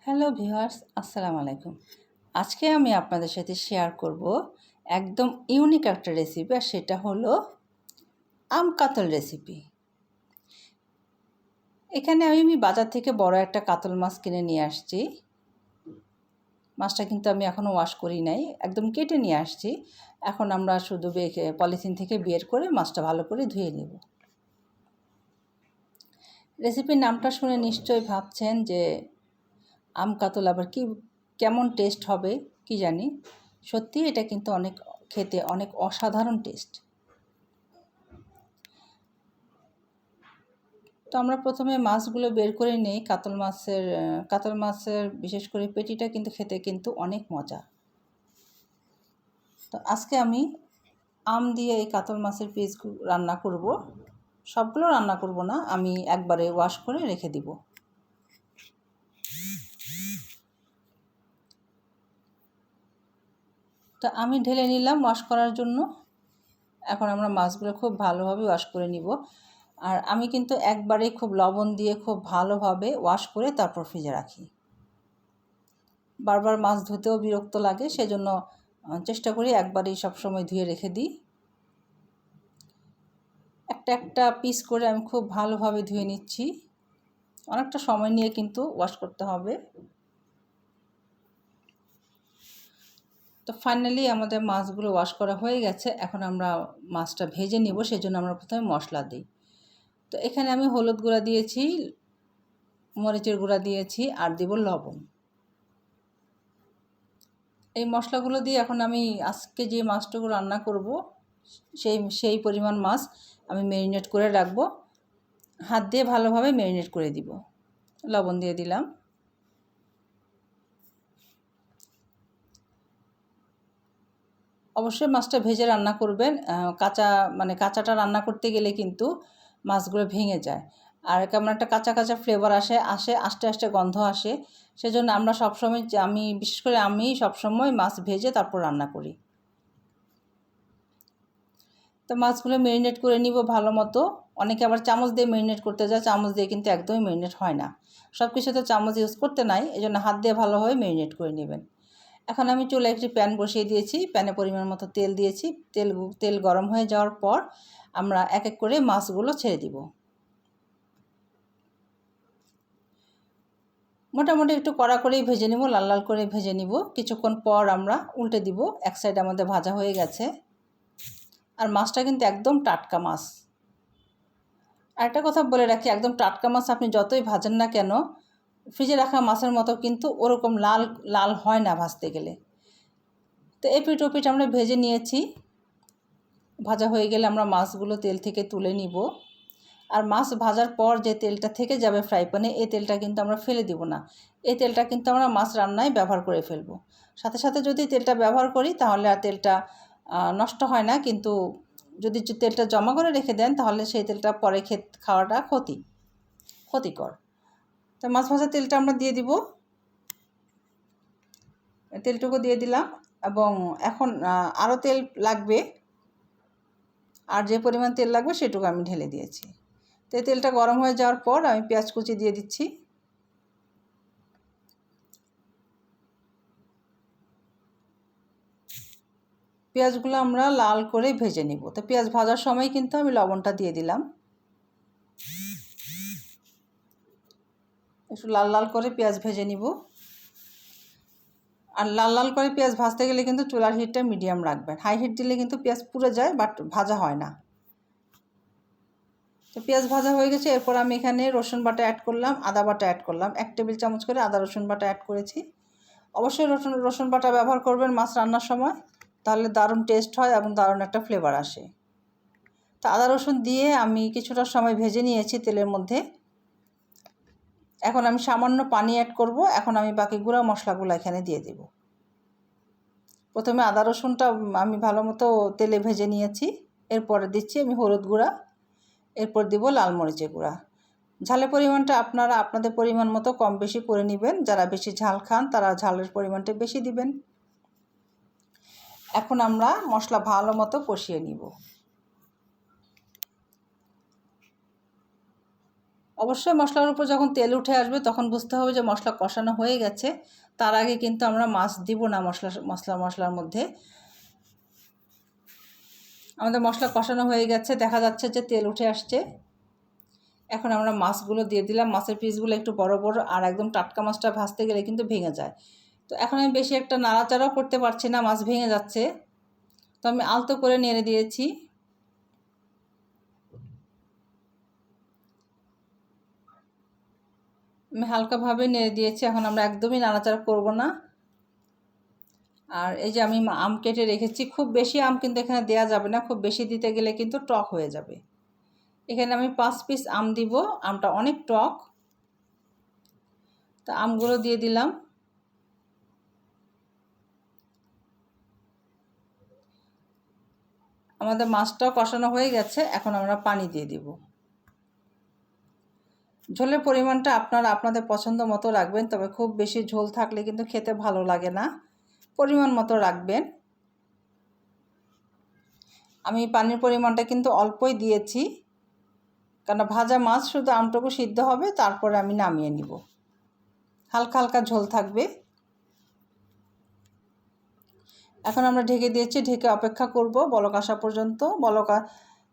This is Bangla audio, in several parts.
হ্যালো ভিউয়ার্স, আসসালামু আলাইকুম। আজকে আমি আপনাদের সাথে শেয়ার করব একদম ইউনিক একটা রেসিপি, আর সেটা হলো আম কাতল রেসিপি। এখানে আমি বাজার থেকে বড় একটা কাতল মাছ কিনে নিয়ে আসছি। মাছটা কিন্তু আমি এখনও ওয়াশ করি নাই, একদম কেটে নিয়ে আসছি। এখন আমরা শুধু পলিথিন থেকে বের করে মাছটা ভালো করে ধুয়ে নেব। রেসিপির নামটা শুনে নিশ্চয়ই ভাবছেন যে আম কাতল আবার কেমন টেস্ট হবে কি জানি। সত্যি এটা কিন্তু খেতে অনেক অসাধারণ টেস্ট। তো আমরা প্রথমে মাছগুলো বের করে নিই। কাতল মাছের বিশেষ করে পেটিটা কিন্তু খেতে কিন্তু অনেক মজা। তো আজকে আমি আম দিয়ে এই কাতল মাছের পিস রান্না করব। সবগুলো রান্না করব না, আমি একবারে ওয়াশ করে রেখে দিব। তো আমি ঢেলে নিলাম ওয়াশ করার জন্য। এখন আমরা মাছগুলো খুব ভালোভাবে ওয়াশ করে নিব। আর আমি কিন্তু একবারেই খুব লবণ দিয়ে খুব ভালোভাবে ওয়াশ করে তারপর ফ্রিজে রাখি। বারবার মাছ ধুতেও বিরক্ত লাগে, সেজন্য চেষ্টা করি একবারেই সবসময় ধুয়ে রেখে দিই। একটা একটা পিস করে আমি খুব ভালোভাবে ধুয়ে নিচ্ছি। অনেকটা সময় নিয়ে কিন্তু ওয়াশ করতে হবে। তো ফাইনালি আমাদের মাছগুলো ওয়াশ করা হয়ে গেছে। এখন আমরা মাছটা ভেজে নিব, সেজন্য আমরা প্রথমে মশলা দিই। তো এখানে আমি হলুদ গুঁড়া দিয়েছি, মরিচের গুঁড়া দিয়েছি, আর দেব লবণ। এই মশলাগুলো দিয়ে এখন আমি আজকে যে মাছটুকু রান্না করব সেই পরিমাণ মাছ আমি ম্যারিনেট করে রাখবো। হাত দিয়ে ভালোভাবে ম্যারিনেট করে দিব। লবণ দিয়ে দিলাম। অবশ্যই মাছটা ভেজে রান্না করবেন। কাঁচাটা রান্না করতে গেলে কিন্তু মাছগুলো ভেঙে যায়, আর কেমন একটা কাঁচা কাঁচা ফ্লেভার আসে আস্তে আস্তে গন্ধ আসে। সেজন্য বিশেষ করে আমি সবসময় মাছ ভেজে তারপর রান্না করি। তো মাছগুলো ম্যারিনেট করে নিব ভালো মতো। অনেকে আবার চামচ দিয়ে ম্যারিনেট করতে যায়, চামচ দিয়ে কিন্তু একদমই ম্যারিনেট হয় না। সব কিছুতে চামচ ইউজ করতে নাই, এই জন্য হাত দিয়ে ভালোভাবে ম্যারিনেট করে নেবেন। এখন আমি চুলায় একটি প্যান বসিয়ে দিয়েছি, প্যানে পরিমাণ মতো তেল দিয়েছি। তেল গরম হয়ে যাওয়ার পর আমরা এক এক করে মাছগুলো ছেড়ে দিব। মোটামুটি একটু কড়া করেই ভেজে নিব, লাল লাল করে ভেজে নিব। কিছুক্ষণ পর আমরা উল্টে দিব। এক সাইড আমাদের ভাজা হয়ে গেছে। আর মাছটা কিন্তু একদম টাটকা মাছ। আরেকটা কথা বলে রাখি, একদম টাটকা মাছ আপনি যতই ভাজেন না কেন, ফ্রিজে রাখা মাছের মতো কিন্তু ওরকম লাল লাল হয় না ভাজতে গেলে। তো এপিট ওপিট আমরা ভেজে নিয়েছি। ভাজা হয়ে গেলে আমরা মাছগুলো তেল থেকে তুলে নিব। আর মাছ ভাজার পর যে তেলটা থেকে যাবে ফ্রাই প্যানে, এই তেলটা কিন্তু আমরা ফেলে দিব না। এই তেলটা কিন্তু আমরা মাছ রান্নায় ব্যবহার করে ফেলব। সাথে সাথে যদি তেলটা ব্যবহার করি তাহলে আর তেলটা নষ্ট হয় না, কিন্তু যদি তেলটা জমা করে রেখে দেন তাহলে সেই তেলটা পরে খাওয়াটা ক্ষতিকর। তো মাছ ভাজার তেলটা আমরা দিয়ে দিব। তেলটুকু দিয়ে দিলাম, এবং এখন আরও তেল লাগবে। আর যে পরিমাণ তেল লাগবে সেটুকু আমি ঢেলে দিয়েছি। তো এই তেলটা গরম হয়ে যাওয়ার পর আমি পেঁয়াজ কুচি দিয়ে দিচ্ছি। পেঁয়াজগুলো আমরা লাল করে ভেজে নিব। তো পেঁয়াজ ভাজার সময় কিন্তু আমি লবণটা দিয়ে দিলাম। একটু লাল লাল করে পেঁয়াজ ভেজে নিব। আর লাল লাল করে পেঁয়াজ ভাজতে গেলে কিন্তু চুলার হিটটা মিডিয়াম রাখবেন। হাই হিট দিলে কিন্তু পেঁয়াজ পুড়ে যায়, বাট ভাজা হয় না। তো পেঁয়াজ ভাজা হয়ে গেছে। এরপর আমি এখানে রসুন বাটা অ্যাড করলাম, আদা বাটা অ্যাড করলাম। 1 টেবিল চামচ করে আদা রসুন বাটা অ্যাড করেছি। অবশ্যই রসুন বাটা ব্যবহার করবেন মাছ রান্নার সময়, তাহলে দারুণ টেস্ট হয় এবং দারুণ একটা ফ্লেভার আসে। তো আদা রসুন দিয়ে আমি কিছুটা সময় ভেজে নিয়েছি তেলের মধ্যে। এখন আমি সামান্য পানি অ্যাড করব। এখন আমি বাকি গুঁড়া মশলাগুলো এখানে দিয়ে দেব। প্রথমে আদা রসুনটা আমি ভালো মতো তেলে ভেজে নিয়েছি। এরপরে দিচ্ছি আমি হলুদ গুঁড়া, এরপর দিব লাল মরিচের গুঁড়া। ঝালের পরিমাণটা আপনারা আপনাদের পরিমাণ মতো কম বেশি করে নেবেন। যারা বেশি ঝাল খান তারা ঝালের পরিমাণটা বেশি দিবেন। এখন আমরা মশলা ভালো মতো কষিয়ে নিব। অবশ্যই মশলার উপর যখন তেল উঠে আসবে তখন বুঝতে হবে যে মশলা কষানো হয়ে গেছে। তার আগে কিন্তু আমরা মাছ দিব না মশলার মধ্যে। আমাদের মশলা কষানো হয়ে গেছে, দেখা যাচ্ছে যে তেল উঠে আসছে। এখন আমরা মাছগুলো দিয়ে দিলাম। মাছের পিসগুলো একটু বড় বড়, আর একদম টাটকা মাছটা ভাজতে গেলে কিন্তু ভেঙে যায়। তো এখন আমি বেশি একটা নাড়াচাড়াও করতে পারছি না, মাছ ভেঙে যাচ্ছে। তো আমি আলতো করে নেড়ে দিয়েছি। আমি হালকাভাবে নেড়ে দিয়েছি। এখন আমরা একদমই নাড়াচাড়া করব না। আর এই যে আমি আম কেটে রেখেছি, খুব বেশি আম কিন্তু এখানে দেওয়া যাবে না, খুব বেশি দিতে গেলে কিন্তু টক হয়ে যাবে। এখানে আমি 5 পিস আম দিব, আমটা অনেক টক। তো আমগুলো দিয়ে দিলাম। আমাদের মাছটাও কষানো হয়ে গেছে, এখন আমরা পানি দিয়ে দিব। ঝোলের পরিমাণটা আপনারা আপনাদের পছন্দ মতো রাখবেন, তবে খুব বেশি ঝোল থাকলে কিন্তু খেতে ভালো লাগে না, পরিমাণ মতো রাখবেন। আমি পানির পরিমাণটা কিন্তু অল্পই দিয়েছি, কারণ ভাজা মাছ শুধু আমটুকু সিদ্ধ হবে, তারপরে আমি নামিয়ে নিব। হালকা হালকা ঝোল থাকবে। এখন আমরা ঢেকে দিয়েছি, ঢেকে অপেক্ষা করব বলক আসা পর্যন্ত।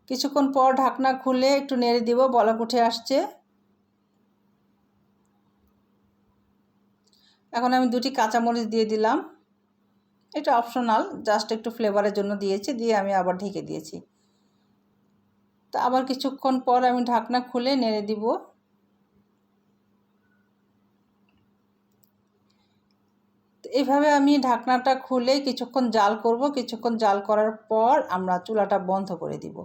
কিছুক্ষণ পর ঢাকনা খুলে একটু নেড়ে দিব, বলক উঠে আসছে। এখন আমি 2টি কাঁচামরিচ দিয়ে দিলাম, এটা অপশনাল, জাস্ট একটু ফ্লেভারের জন্য দিয়েছি, দিয়ে আমি আবার ঢেকে দিয়েছি। তো আবার কিছুক্ষণ পর আমি ঢাকনা খুলে নেড়ে দিব। তো এইভাবে আমি ঢাকনাটা খুলে কিছুক্ষণ জাল করব। কিছুক্ষণ জাল করার পর আমরা চুলাটা বন্ধ করে দিব।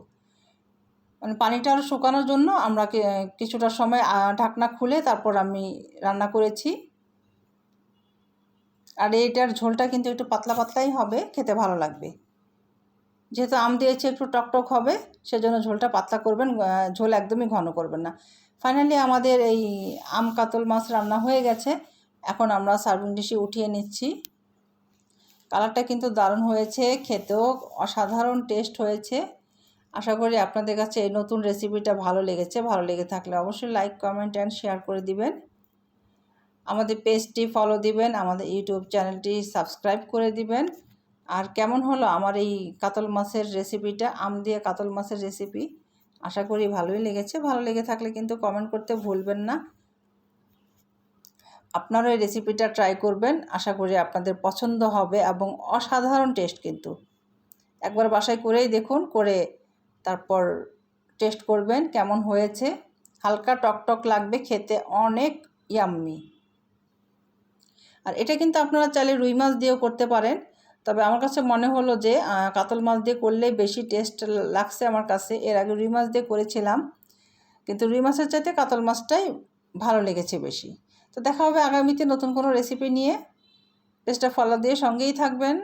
মানে পানিটা আরও শুকানোর জন্য আমরা কিছুটা সময় ঢাকনা খুলে তারপর আমি রান্না করেছি। আর এইটার ঝোলটা কিন্তু একটু পাতলা পাতলাই হবে, খেতে ভালো লাগবে। যেহেতু আম দিয়েছি একটু টকটক হবে, সেজন্য ঝোলটা পাতলা করবেন, ঝোল একদমই ঘন করবেন না। ফাইনালি আমাদের এই আম কাতল মাছ রান্না হয়ে গেছে। এখন আমরা সার্ভিং ডিশে উঠিয়ে নিচ্ছি। কালারটা কিন্তু দারুণ হয়েছে, খেতেও অসাধারণ টেস্ট হয়েছে। আশা করি আপনাদের কাছে এই নতুন রেসিপিটা ভালো লেগেছে। ভালো লেগে থাকলে অবশ্যই লাইক, কমেন্ট অ্যান্ড শেয়ার করে দিবেন। আমাদের পেজটি ফলো দিবেন, আমাদের ইউটিউব চ্যানেলটি সাবস্ক্রাইব করে দিবেন। আর কেমন হলো আমার এই কাতল মাছের রেসিপিটা, আম দিয়ে কাতল মাছের রেসিপি, আশা করি ভালোই লেগেছে। ভালো লেগে থাকলে কিন্তু কমেন্ট করতে ভুলবেন না। আপনারা এই রেসিপিটা ট্রাই করবেন, আশা করি আপনাদের পছন্দ হবে এবং অসাধারণ টেস্ট কিন্তু। একবার বাসায় করেই দেখুন, করে তারপর টেস্ট করবেন কেমন হয়েছে। হালকা টকটক লাগবে, খেতে অনেক ইয়াম্মি। আর এটা কিন্তু আপনারা চাইলে রুই মাছ দিয়েও করতে পারেন, তবে আমার কাছে মনে হলো যে কাতল মাছ দিয়ে করলেই বেশি টেস্ট লাগছে আমার কাছে। এর আগে রুই মাছ দিয়ে করেছিলাম, কিন্তু রুই মাছের চাইতে কাতল মাছটাই ভালো লেগেছে বেশি। তো দেখা হবে আগামীতে নতুন কোনো রেসিপি নিয়ে। পেজটা ফলো দিয়ে সঙ্গেই থাকবেন।